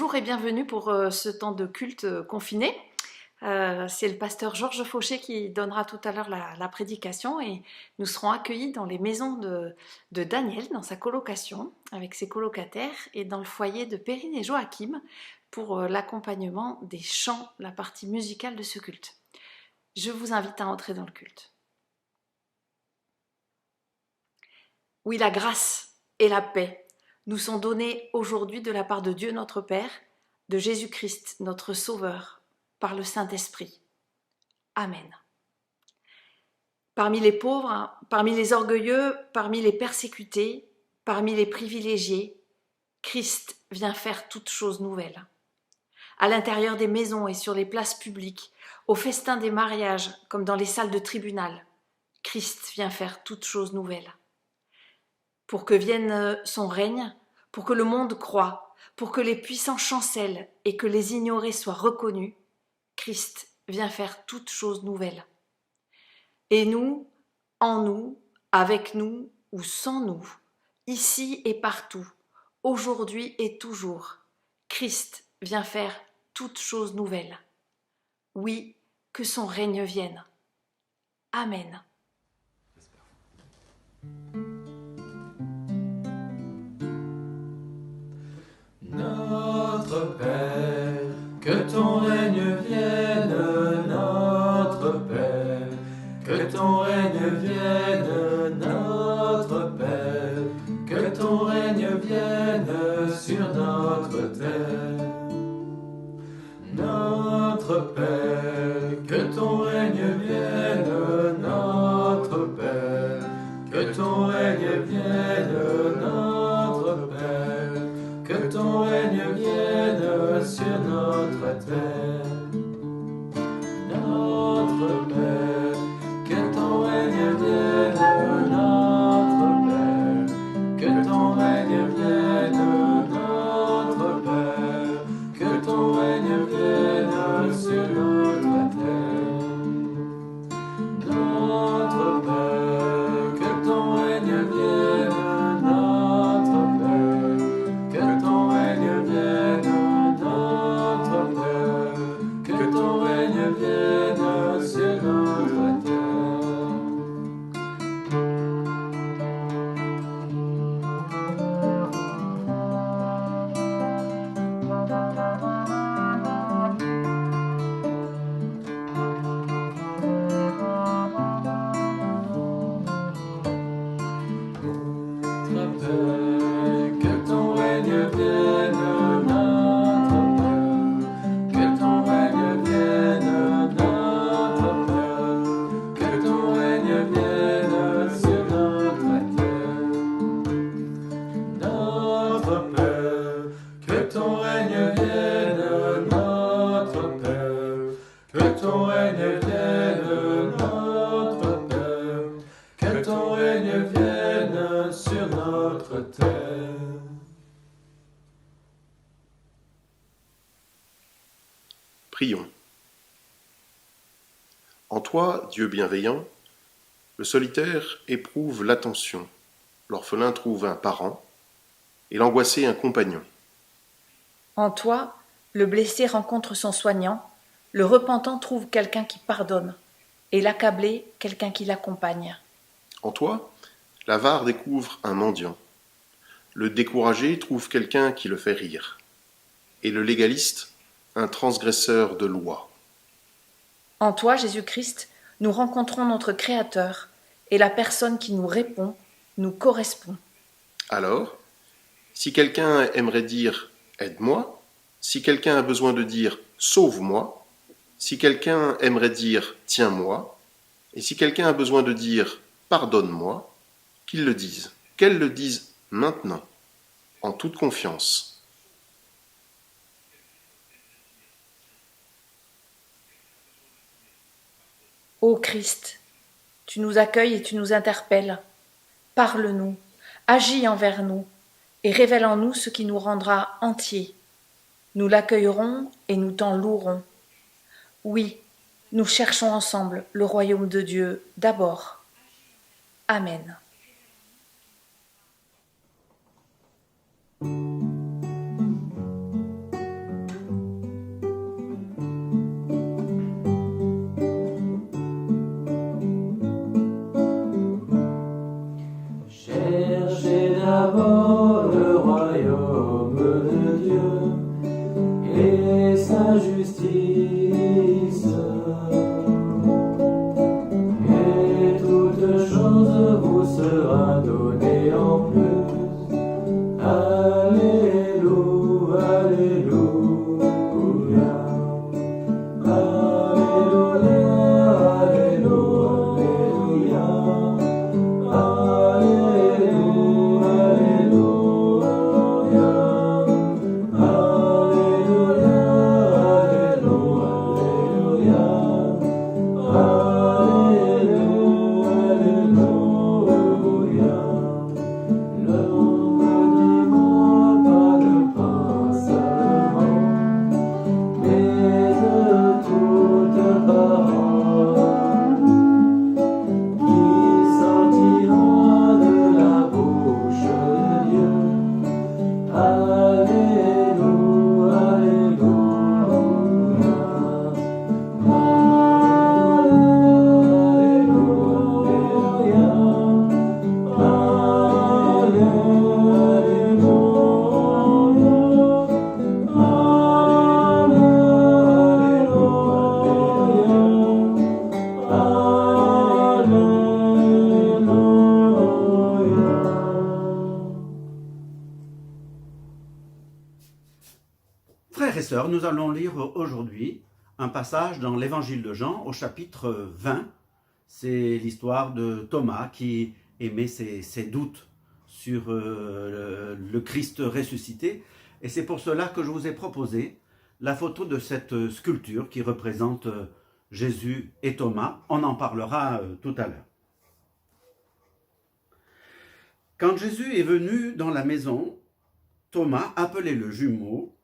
Bonjour et bienvenue pour ce temps de culte confiné. C'est le pasteur Georges Fauché qui donnera tout à l'heure la prédication et nous serons accueillis dans les maisons de Daniel, dans sa colocation, avec ses colocataires, et dans le foyer de Perrine et Joachim pour l'accompagnement des chants, la partie musicale de ce culte. Je vous invite à entrer dans le culte. Oui, la grâce et la paix nous sont données aujourd'hui de la part de Dieu notre Père, de Jésus-Christ notre Sauveur, par le Saint-Esprit. Amen. Parmi les pauvres, parmi les orgueilleux, parmi les persécutés, parmi les privilégiés, Christ vient faire toutes choses nouvelles. À l'intérieur des maisons et sur les places publiques, au festin des mariages comme dans les salles de tribunal, Christ vient faire toutes choses nouvelles. Pour que vienne son règne, pour que le monde croie, pour que les puissants chancellent et que les ignorés soient reconnus, Christ vient faire toutes choses nouvelles. Et nous, en nous, avec nous ou sans nous, ici et partout, aujourd'hui et toujours, Christ vient faire toutes choses nouvelles. Oui, que son règne vienne. Amen. Notre Père, que ton règne vienne, notre Père, que ton règne vienne, notre Père, que ton règne vienne sur notre terre. Notre Père, que ton règne vienne, notre Père, que ton règne vienne, notre Père, que ton règne vienne sur notre terre. Notre Père, que ton règne vienne, notre Père, que ton règne vienne, notre Père, que ton règne vienne sur notre terre. Notre Père, que ton règne vienne, notre Père, que ton règne vienne, notre Père, que ton règne vienne sur notre terre. Notre Père, que ton règne vienne, notre Père, que ton règne vienne, notre Père, que ton règne vienne sur notre terre. Notre Père, que ton règne vienne, notre Père, que ton règne vienne, notre Père, que ton règne vienne sur notre terre. Prions. En toi, Dieu bienveillant, le solitaire éprouve l'attention, l'orphelin trouve un parent, et l'angoissé un compagnon. En toi, le blessé rencontre son soignant, le repentant trouve quelqu'un qui pardonne, et l'accablé quelqu'un qui l'accompagne. En toi, l'avare découvre un mendiant, le découragé trouve quelqu'un qui le fait rire, et le légaliste un transgresseur de loi. En toi, Jésus-Christ, nous rencontrons notre Créateur, et la personne qui nous répond nous correspond. Alors, si quelqu'un aimerait dire « aide-moi », si quelqu'un a besoin de dire « sauve-moi », si quelqu'un aimerait dire « tiens-moi », et si quelqu'un a besoin de dire « pardonne-moi », qu'il le dise, qu'elle le dise maintenant, en toute confiance. Ô Christ, tu nous accueilles et tu nous interpelles. Parle-nous, agis envers nous, et révèle en nous ce qui nous rendra entiers. Nous l'accueillerons et nous t'en louerons. Oui, nous cherchons ensemble le royaume de Dieu d'abord. Amen. et sa justice. Et toute chose vous sera donnée en plus. Alléluia, Alléluia. Alléluia, Alléluia. Alléluia, Alléluia. Alléluia, Alléluia. Alléluia. Ne me dis-moi pas de passement, mais de toute parole qui sortira de la bouche de Dieu. Alléluia, Alléluia. Frères et sœurs, nous allons lire aujourd'hui un passage dans l'évangile de Jean au chapitre 20. C'est l'histoire de Thomas qui émet ses doutes sur le Christ ressuscité. Et c'est pour cela que je vous ai proposé la photo de cette sculpture qui représente Jésus et Thomas. On en parlera tout à l'heure. Quand Jésus est venu dans la maison, Thomas, appelé le jumeau,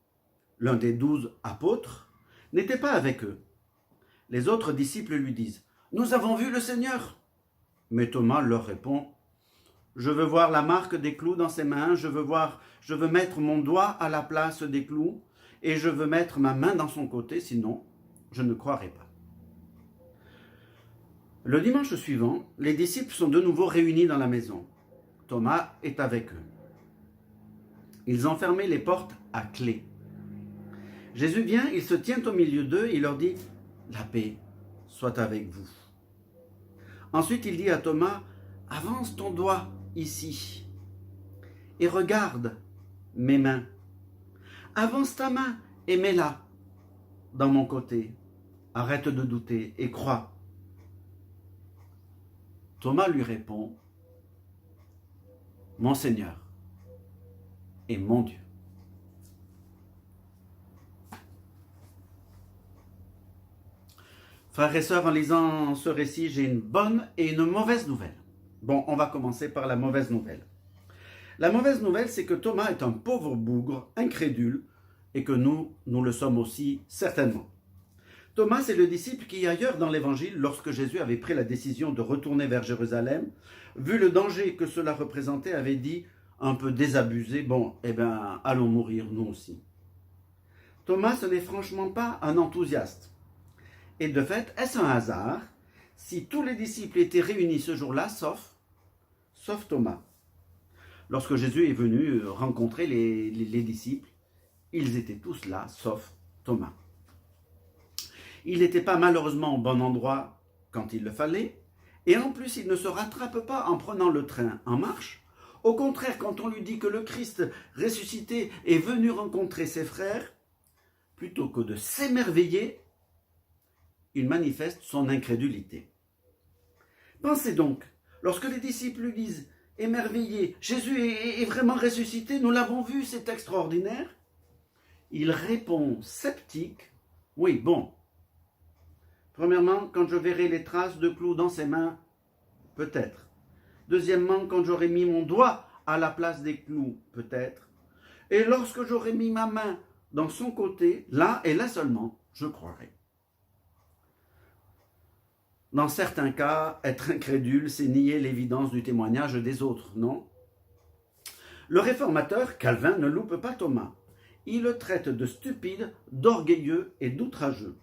l'un des 12 apôtres, n'était pas avec eux. Les autres disciples lui disent « Nous avons vu le Seigneur !» Mais Thomas leur répond « Je veux voir la marque des clous dans ses mains, je veux mettre mon doigt à la place des clous, et je veux mettre ma main dans son côté, sinon je ne croirai pas. » Le dimanche suivant, les disciples sont de nouveau réunis dans la maison. Thomas est avec eux. Ils ont fermé les portes à clé. Jésus vient, il se tient au milieu d'eux et il leur dit « La paix soit avec vous ». Ensuite, il dit à Thomas « Avance ton doigt ici et regarde mes mains. Avance ta main et mets-la dans mon côté. Arrête de douter et crois. » Thomas lui répond « Mon Seigneur et mon Dieu. » Frères et sœurs, en lisant ce récit, j'ai une bonne et une mauvaise nouvelle. Bon, on va commencer par la mauvaise nouvelle. La mauvaise nouvelle, c'est que Thomas est un pauvre bougre, incrédule, et que nous le sommes aussi certainement. Thomas est le disciple qui, ailleurs dans l'Évangile, lorsque Jésus avait pris la décision de retourner vers Jérusalem, vu le danger que cela représentait, avait dit, un peu désabusé, bon, eh bien, allons mourir nous aussi. Thomas, ce n'est franchement pas un enthousiaste. Et de fait, est-ce un hasard si tous les disciples étaient réunis ce jour-là, sauf Thomas? Lorsque Jésus est venu rencontrer les disciples, ils étaient tous là, sauf Thomas. Il n'était pas malheureusement au bon endroit quand il le fallait, et en plus, il ne se rattrape pas en prenant le train en marche. Au contraire, quand on lui dit que le Christ ressuscité est venu rencontrer ses frères, plutôt que de s'émerveiller, il manifeste son incrédulité. Pensez donc, lorsque les disciples lui disent « Émerveillés, Jésus est vraiment ressuscité, nous l'avons vu, c'est extraordinaire », il répond sceptique « Oui, bon. Premièrement, quand je verrai les traces de clous dans ses mains, peut-être. Deuxièmement, quand j'aurai mis mon doigt à la place des clous, peut-être. Et lorsque j'aurai mis ma main dans son côté, là et là seulement, je croirai. » Dans certains cas, être incrédule, c'est nier l'évidence du témoignage des autres, non? Le réformateur Calvin ne loupe pas Thomas. Il le traite de stupide, d'orgueilleux et d'outrageux.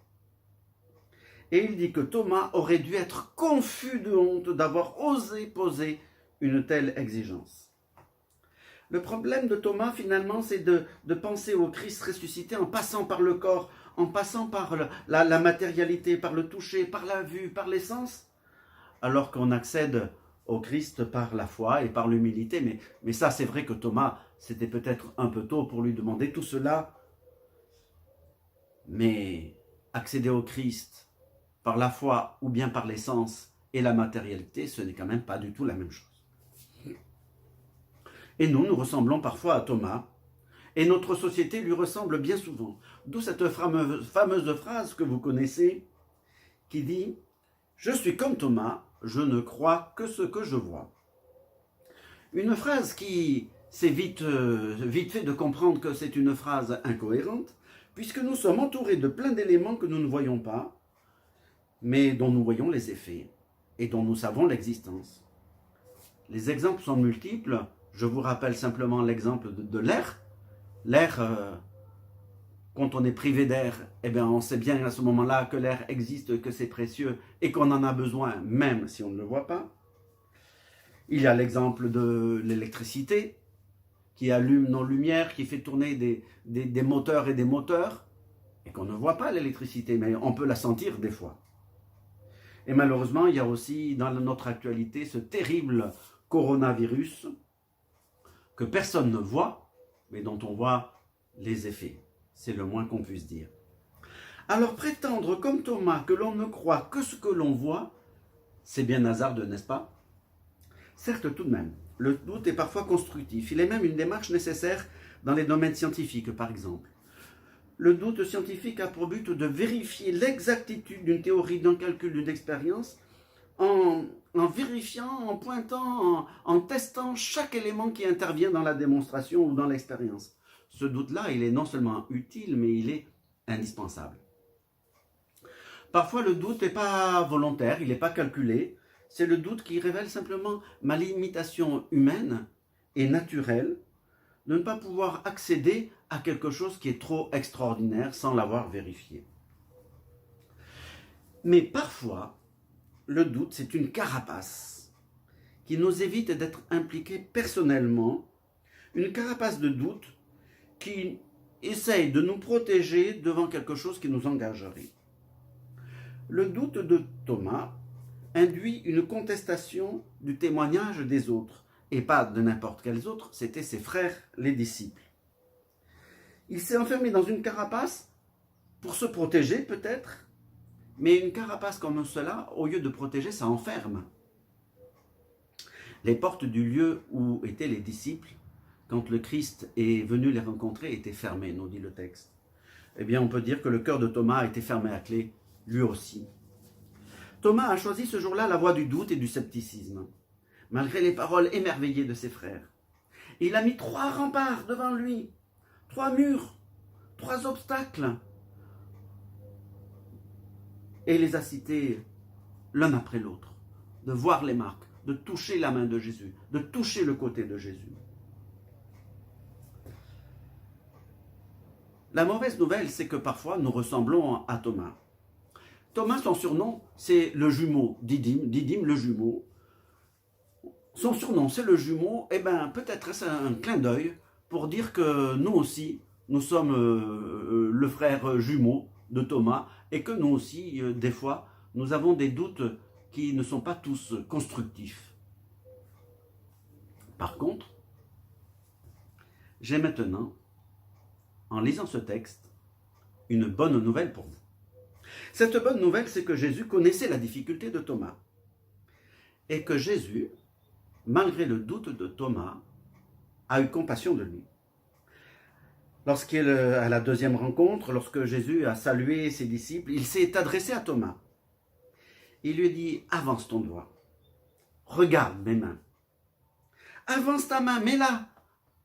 Et il dit que Thomas aurait dû être confus de honte d'avoir osé poser une telle exigence. Le problème de Thomas, finalement, c'est de penser au Christ ressuscité en passant par le corps, en passant par la matérialité, par le toucher, par la vue, par l'essence, alors qu'on accède au Christ par la foi et par l'humilité. Mais ça, c'est vrai que Thomas, c'était peut-être un peu tôt pour lui demander tout cela. Mais accéder au Christ par la foi ou bien par l'essence et la matérialité, ce n'est quand même pas du tout la même chose. Et nous ressemblons parfois à Thomas, et notre société lui ressemble bien souvent. D'où cette fameuse phrase que vous connaissez, qui dit « Je suis comme Thomas, je ne crois que ce que je vois ». Une phrase qui, c'est vite fait de comprendre que c'est une phrase incohérente, puisque nous sommes entourés de plein d'éléments que nous ne voyons pas, mais dont nous voyons les effets, et dont nous savons l'existence. Les exemples sont multiples. Je vous rappelle simplement l'exemple de l'air. L'air, quand on est privé d'air, eh bien on sait bien à ce moment-là que l'air existe, que c'est précieux et qu'on en a besoin, même si on ne le voit pas. Il y a l'exemple de l'électricité, qui allume nos lumières, qui fait tourner des moteurs et des moteurs, et qu'on ne voit pas l'électricité, mais on peut la sentir des fois. Et malheureusement, il y a aussi dans notre actualité ce terrible coronavirus, que personne ne voit, mais dont on voit les effets. C'est le moins qu'on puisse dire. Alors prétendre comme Thomas que l'on ne croit que ce que l'on voit, c'est bien hasardeux, n'est-ce pas? Certes, tout de même, le doute est parfois constructif. Il est même une démarche nécessaire dans les domaines scientifiques, par exemple. Le doute scientifique a pour but de vérifier l'exactitude d'une théorie, d'un calcul, d'une expérience, en vérifiant, en pointant, en testant chaque élément qui intervient dans la démonstration ou dans l'expérience. Ce doute-là, il est non seulement utile, mais il est indispensable. Parfois, le doute n'est pas volontaire, il n'est pas calculé. C'est le doute qui révèle simplement ma limitation humaine et naturelle de ne pas pouvoir accéder à quelque chose qui est trop extraordinaire sans l'avoir vérifié. Mais parfois, le doute, c'est une carapace qui nous évite d'être impliqués personnellement, une carapace de doute qui essaye de nous protéger devant quelque chose qui nous engagerait. Le doute de Thomas induit une contestation du témoignage des autres, et pas de n'importe quels autres, c'était ses frères, les disciples. Il s'est enfermé dans une carapace pour se protéger peut-être, mais une carapace comme cela, au lieu de protéger, ça enferme. Les portes du lieu où étaient les disciples, quand le Christ est venu les rencontrer, étaient fermées, nous dit le texte. Eh bien, on peut dire que le cœur de Thomas a été fermé à clé, lui aussi. Thomas a choisi ce jour-là la voie du doute et du scepticisme, malgré les paroles émerveillées de ses frères. Il a mis 3 remparts devant lui, 3 murs, 3 obstacles, et les a cités l'un après l'autre, de voir les marques, de toucher la main de Jésus, de toucher le côté de Jésus. La mauvaise nouvelle, c'est que parfois nous ressemblons à Thomas. Thomas, son surnom, c'est le jumeau, Didyme le jumeau. Son surnom, c'est le jumeau, et bien peut-être c'est un clin d'œil pour dire que nous aussi, nous sommes le frère jumeau de Thomas, et que nous aussi, des fois, nous avons des doutes qui ne sont pas tous constructifs. Par contre, j'ai maintenant, en lisant ce texte, une bonne nouvelle pour vous. Cette bonne nouvelle, c'est que Jésus connaissait la difficulté de Thomas. Et que Jésus, malgré le doute de Thomas, a eu compassion de lui. À la deuxième rencontre, lorsque Jésus a salué ses disciples, il s'est adressé à Thomas. Il lui dit, avance ton doigt, regarde mes mains. Avance ta main, mets-la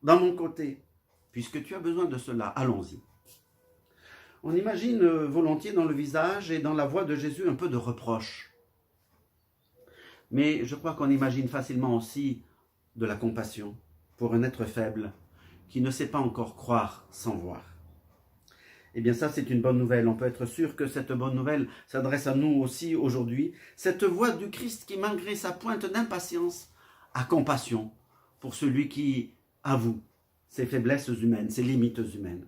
dans mon côté, puisque tu as besoin de cela, allons-y. On imagine volontiers dans le visage et dans la voix de Jésus un peu de reproche. Mais je crois qu'on imagine facilement aussi de la compassion pour un être faible qui ne sait pas encore croire sans voir. Eh bien ça, c'est une bonne nouvelle. On peut être sûr que cette bonne nouvelle s'adresse à nous aussi aujourd'hui. Cette voix du Christ qui, malgré sa pointe d'impatience, a compassion pour celui qui à vous ses faiblesses humaines, ses limites humaines.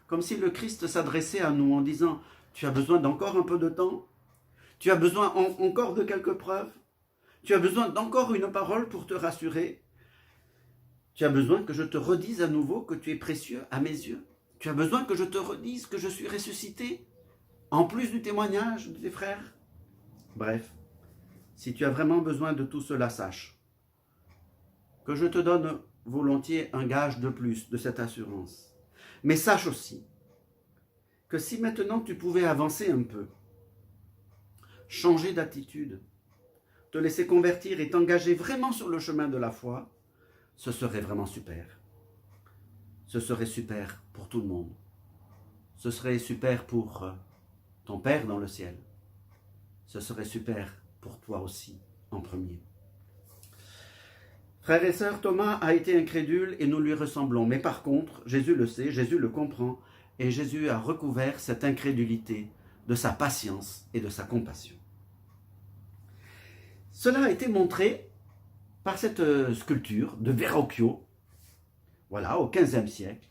Comme si le Christ s'adressait à nous en disant « Tu as besoin d'encore un peu de temps? Tu as besoin encore de quelques preuves? Tu as besoin d'encore une parole pour te rassurer? Tu as besoin que je te redise à nouveau que tu es précieux à mes yeux? Tu as besoin que je te redise que je suis ressuscité, en plus du témoignage de tes frères? » Bref, si tu as vraiment besoin de tout cela, sache que je te donne volontiers un gage de plus de cette assurance. Mais sache aussi que si maintenant tu pouvais avancer un peu, changer d'attitude, te laisser convertir et t'engager vraiment sur le chemin de la foi, ce serait vraiment super. Ce serait super pour tout le monde. Ce serait super pour ton Père dans le ciel. Ce serait super pour toi aussi, en premier. Frères et sœurs, Thomas a été incrédule et nous lui ressemblons. Mais par contre, Jésus le sait, Jésus le comprend, et Jésus a recouvert cette incrédulité de sa patience et de sa compassion. Cela a été montré par cette sculpture de Verrocchio, voilà, au XVe siècle.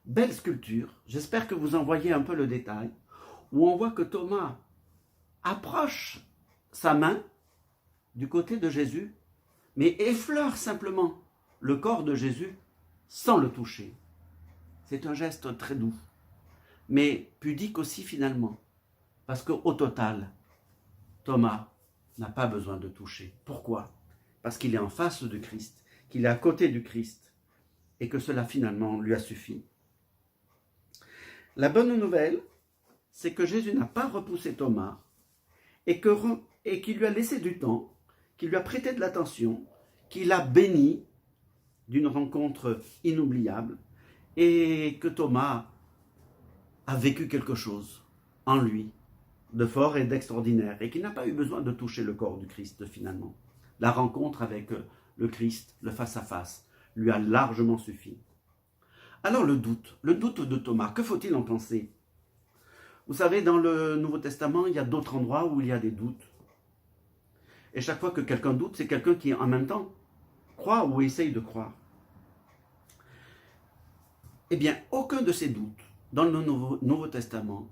Belle sculpture, j'espère que vous en voyez un peu le détail, où on voit que Thomas approche sa main du côté de Jésus, mais effleure simplement le corps de Jésus sans le toucher. C'est un geste très doux, mais pudique aussi finalement, parce qu'au total, Thomas n'a pas besoin de toucher. Pourquoi? Parce qu'il est en face du Christ, qu'il est à côté du Christ, et que cela finalement lui a suffi. La bonne nouvelle, c'est que Jésus n'a pas repoussé Thomas, et qu'il lui a laissé du temps, qu'il lui a prêté de l'attention, qu'il a béni d'une rencontre inoubliable, et que Thomas a vécu quelque chose en lui de fort et d'extraordinaire, et qu'il n'a pas eu besoin de toucher le corps du Christ finalement. La rencontre avec le Christ, le face-à-face, lui a largement suffi. Alors le doute de Thomas, que faut-il en penser? Vous savez, dans le Nouveau Testament, il y a d'autres endroits où il y a des doutes. Et chaque fois que quelqu'un doute, c'est quelqu'un qui en même temps croit ou essaye de croire. Eh bien, aucun de ces doutes dans le Nouveau Testament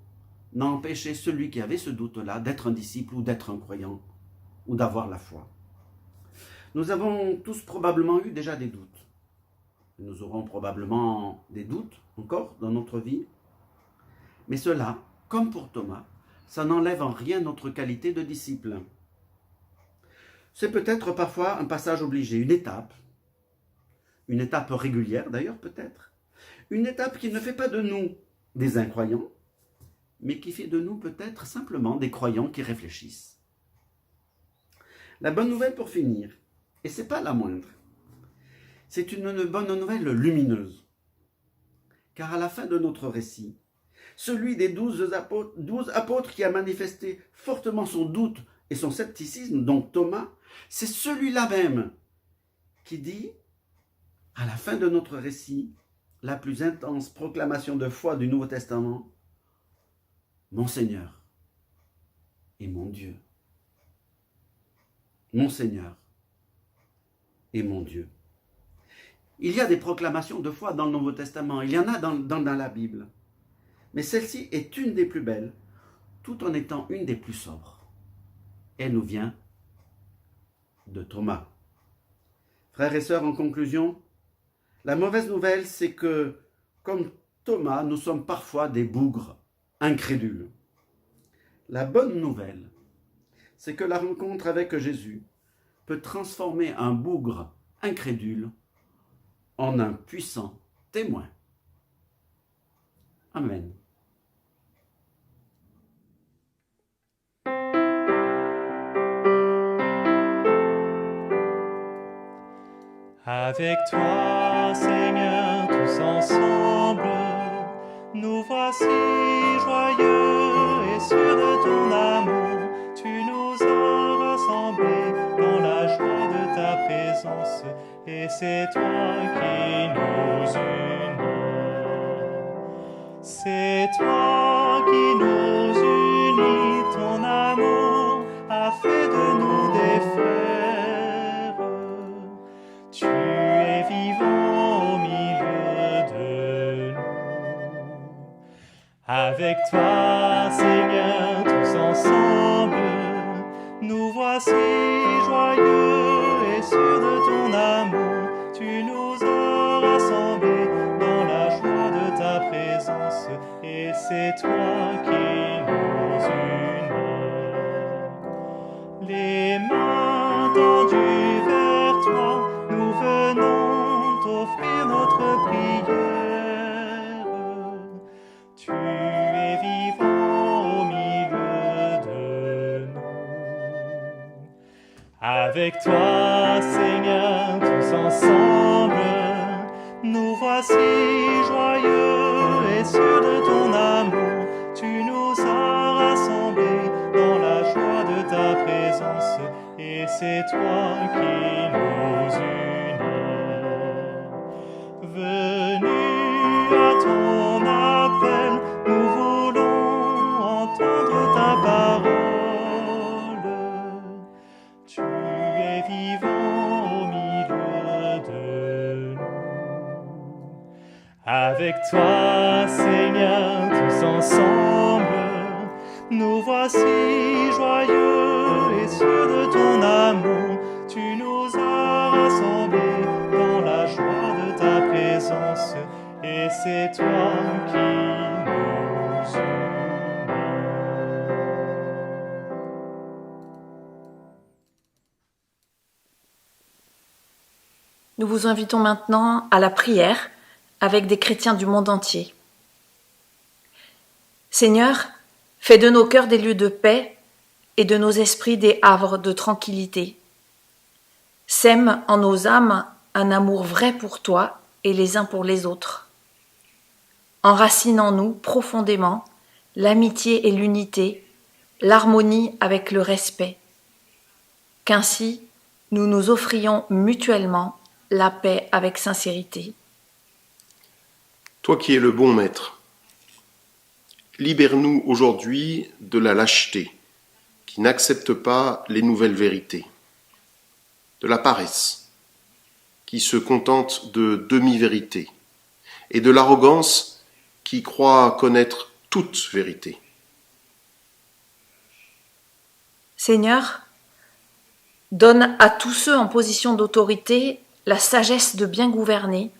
n'a empêché celui qui avait ce doute-là d'être un disciple ou d'être un croyant ou d'avoir la foi. Nous avons tous probablement eu déjà des doutes. Nous aurons probablement des doutes encore dans notre vie. Mais cela, comme pour Thomas, ça n'enlève en rien notre qualité de disciple. C'est peut-être parfois un passage obligé, une étape régulière d'ailleurs peut-être, une étape qui ne fait pas de nous des incroyants, mais qui fait de nous peut-être simplement des croyants qui réfléchissent. La bonne nouvelle pour finir, et ce n'est pas la moindre, c'est une bonne nouvelle lumineuse, car à la fin de notre récit, celui des 12 apôtres qui a manifesté fortement son doute et son scepticisme, donc Thomas, c'est celui-là même qui dit, à la fin de notre récit, la plus intense proclamation de foi du Nouveau Testament, « Mon Seigneur et mon Dieu. Mon Seigneur et mon Dieu. » Il y a des proclamations de foi dans le Nouveau Testament, il y en a dans la Bible. Mais celle-ci est une des plus belles, tout en étant une des plus sobres. Elle nous vient de Thomas. Frères et sœurs, en conclusion, la mauvaise nouvelle, c'est que, comme Thomas, nous sommes parfois des bougres incrédules. La bonne nouvelle, c'est que la rencontre avec Jésus peut transformer un bougre incrédule en un puissant témoin. Amen. Avec toi, Seigneur, tous ensemble, nous voici joyeux et sûrs de ton amour. Tu nous as rassemblés dans la joie de ta présence, et c'est toi qui nous unis. C'est toi qui nous unis, ton amour a fait de nous des frères. Tu es vivant Avec toi, Seigneur, tous ensemble, nous voici joyeux et sûrs de ton amour. Tu nous as rassemblés dans la joie de ta présence, et c'est toi qui nous unis. Les mains tendues vers toi, nous venons t'offrir notre prière. Tu es vivant au milieu de nous. Avec toi, Seigneur, tous ensemble, nous voici joyeux et sûrs de ton amour. Tu nous as rassemblés dans la joie de ta présence, et c'est toi qui nous unis. Venu à ton appel, nous voulons entendre ta parole. Tu es vivant au milieu de nous. Avec toi, Seigneur, tous ensemble, nous voici joyeux et sûrs de ton amour. Tu nous as rassemblés dans la joie de ta présence, et c'est toi qui nous unis. Nous vous invitons maintenant à la prière avec des chrétiens du monde entier. Seigneur, fais de nos cœurs des lieux de paix et de nos esprits des havres de tranquillité. Sème en nos âmes un amour vrai pour toi et les uns pour les autres. Enracine en nous profondément l'amitié et l'unité, l'harmonie avec le respect. Qu'ainsi, nous nous offrions mutuellement la paix avec sincérité. Toi qui es le bon maître, libère-nous aujourd'hui de la lâcheté, qui n'accepte pas les nouvelles vérités, de la paresse, qui se contente de demi-vérités, et de l'arrogance qui croit connaître toute vérité. Seigneur, donne à tous ceux en position d'autorité la sagesse de bien gouverner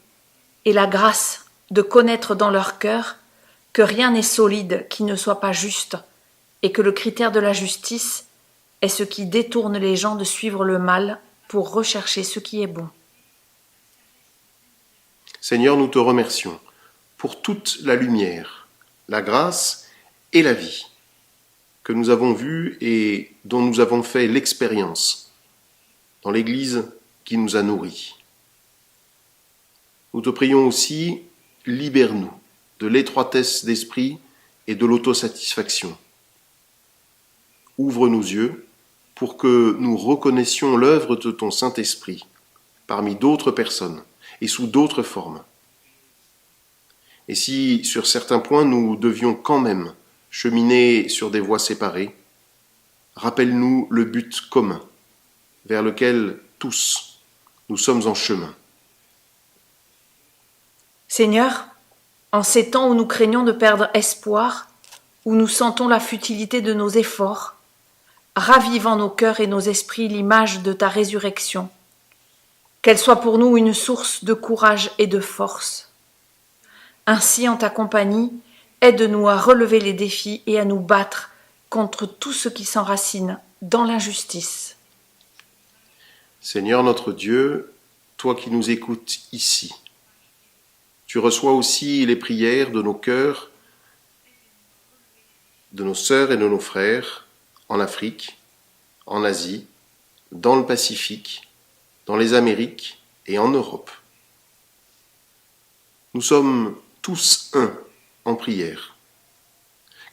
et la grâce de connaître dans leur cœur que rien n'est solide qui ne soit pas juste et que le critère de la justice est ce qui détourne les gens de suivre le mal pour rechercher ce qui est bon. Seigneur, nous te remercions pour toute la lumière, la grâce et la vie que nous avons vues et dont nous avons fait l'expérience dans l'Église qui nous a nourris. Nous te prions aussi, libère-nous de l'étroitesse d'esprit et de l'autosatisfaction. Ouvre nos yeux pour que nous reconnaissions l'œuvre de ton Saint-Esprit parmi d'autres personnes et sous d'autres formes. Et si, sur certains points, nous devions quand même cheminer sur des voies séparées, rappelle-nous le but commun vers lequel tous nous sommes en chemin. Seigneur, en ces temps où nous craignons de perdre espoir, où nous sentons la futilité de nos efforts, ravive en nos cœurs et nos esprits l'image de ta résurrection, qu'elle soit pour nous une source de courage et de force. Ainsi, en ta compagnie, aide-nous à relever les défis et à nous battre contre tout ce qui s'enracine dans l'injustice. Seigneur notre Dieu, toi qui nous écoutes ici, tu reçois aussi les prières de nos cœurs, de nos sœurs et de nos frères en Afrique, en Asie, dans le Pacifique, dans les Amériques et en Europe. Nous sommes tous un en prière.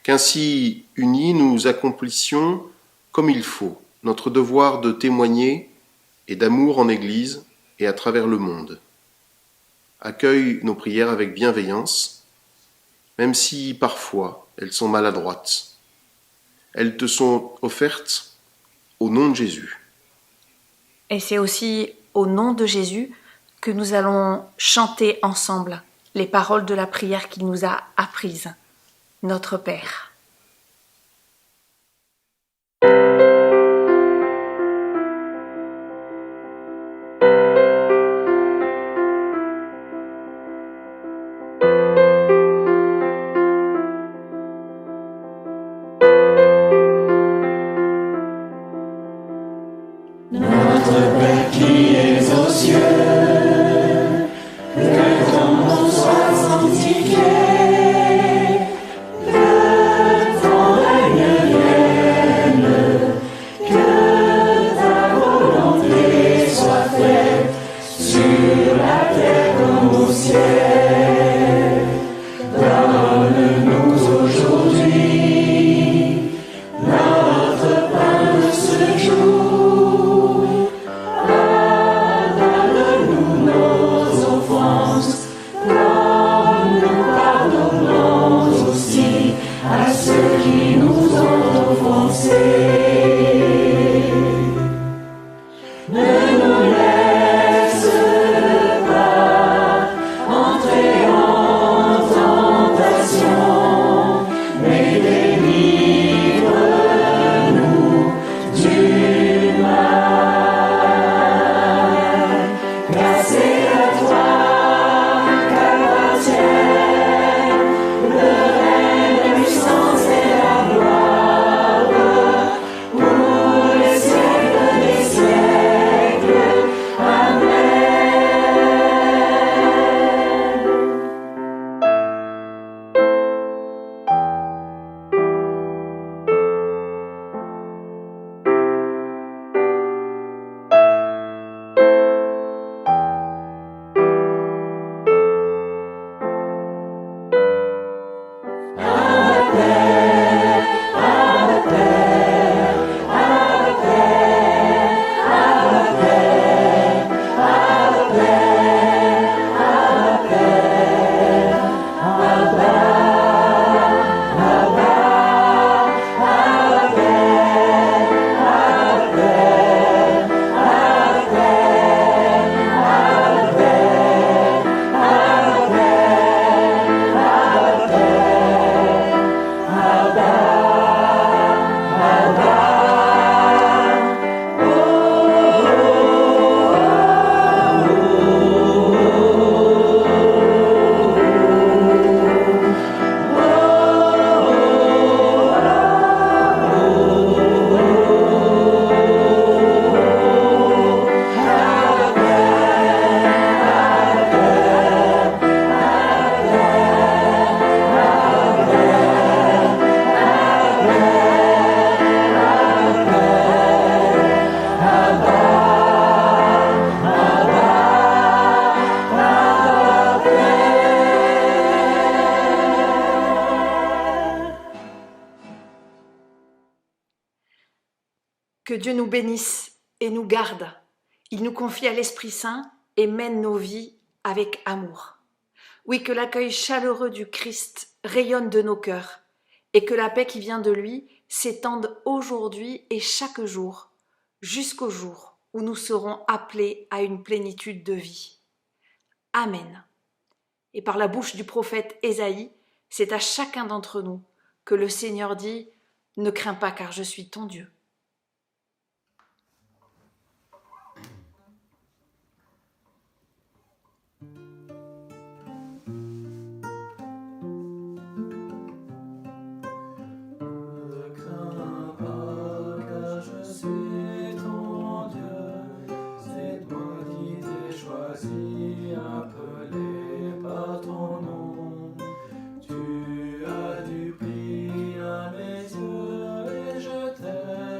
Qu'ainsi, unis, nous accomplissions comme il faut notre devoir de témoigner et d'amour en Église et à travers le monde. Accueille nos prières avec bienveillance, même si parfois elles sont maladroites. Elles te sont offertes au nom de Jésus. Et c'est aussi au nom de Jésus que nous allons chanter ensemble les paroles de la prière qu'il nous a apprises. Notre Père. Notre Père qui es aux cieux, que ton nom soit sanctifié, que ton règne vienne, que ta volonté soit faite sur la terre comme au ciel. Donne-nous aujourd'hui notre pain de ce jour. Pardonne-nous nos offenses, comme nous pardonnons aussi à ceux qui nous ont offensés. Ne nous laisse pas entrer en tentation, mais délivre-nous du mal. Car c'est à toi qu'appartiennent le règne, la puissance et la gloire pour les siècles des siècles. Amen. Que Dieu nous bénisse et nous garde. Il nous confie à l'Esprit Saint et mène nos vies avec amour. Oui, que l'accueil chaleureux du Christ rayonne de nos cœurs et que la paix qui vient de lui s'étende aujourd'hui et chaque jour, jusqu'au jour où nous serons appelés à une plénitude de vie. Amen. Et par la bouche du prophète Ésaïe, c'est à chacun d'entre nous que le Seigneur dit « Ne crains pas car je suis ton Dieu ». Ne crains pas, car je suis ton Dieu. C'est moi qui t'ai choisi, appelé par ton nom. Tu as du prix à mes yeux et je t'aime.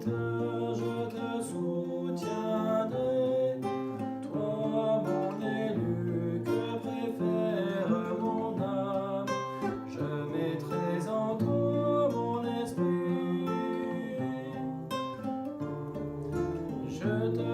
je te soutiendrai. Toi, mon élu, que préfère mon âme, je mettrai en toi mon esprit. Je te